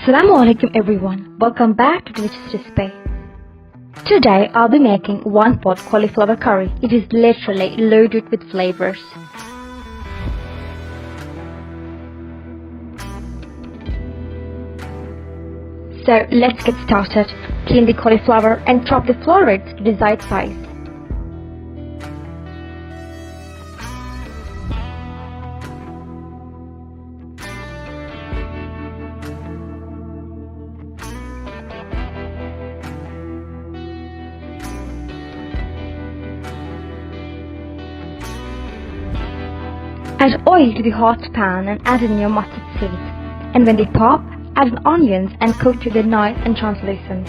Assalamualaikum everyone, welcome back to Delicious Recipe. Today I'll be making one pot cauliflower curry. It is literally loaded with flavors. So let's get started. Clean the cauliflower and chop the florets to desired size. Add oil to the hot pan and add in your mustard seeds. And when they pop, add in onions and cook till they're nice and translucent.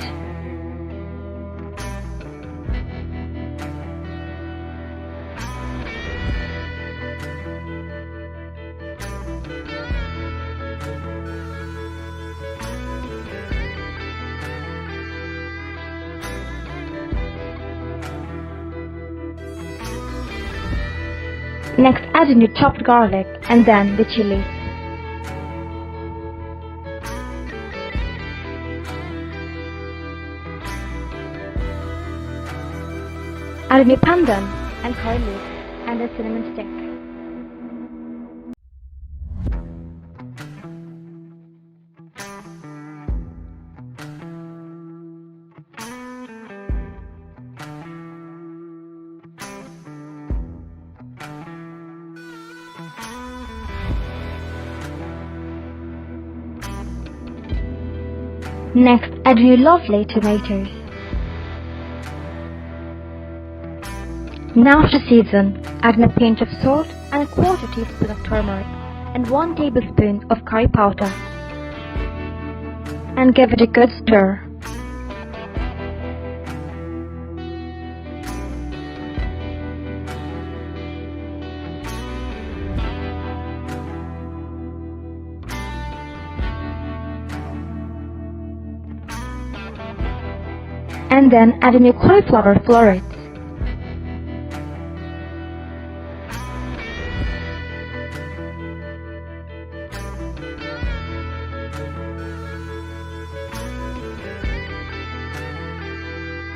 Next, add in your chopped garlic and then the chilies. Add in your pandan and curry leaves and a cinnamon stick. Next, add your lovely tomatoes. Now to season, add in a pinch of salt and a quarter teaspoon of turmeric and 1 tablespoon of curry powder. And give it a good stir. And then add in your cauliflower florets.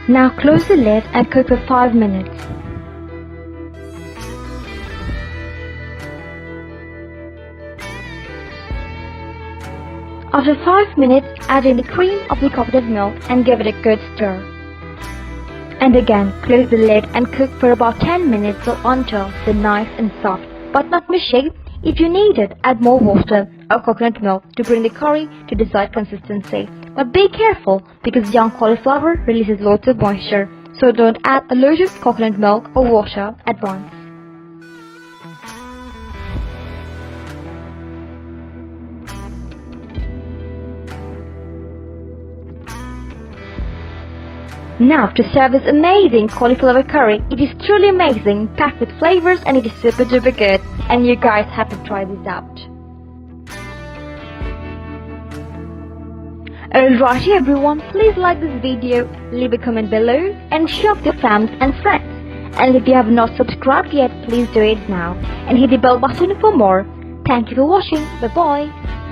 Now close the lid and cook for 5 minutes. After 5 minutes, add in the cream of the coconut milk and give it a good stir. And again, close the lid and cook for about 10 minutes or until they're nice and soft, but not mushy. If you need it, add more water or coconut milk to bring the curry to desired consistency. But be careful because young cauliflower releases lots of moisture, so don't add a lot of coconut milk or water at once. Now to serve this amazing cauliflower curry. It is truly amazing, packed with flavors, and it is super duper good. And you guys have to try this out. Alrighty everyone, please like this video, leave a comment below and share with your family and friends. And if you have not subscribed yet, please do it now and hit the bell button for more. Thank you for watching. Bye bye.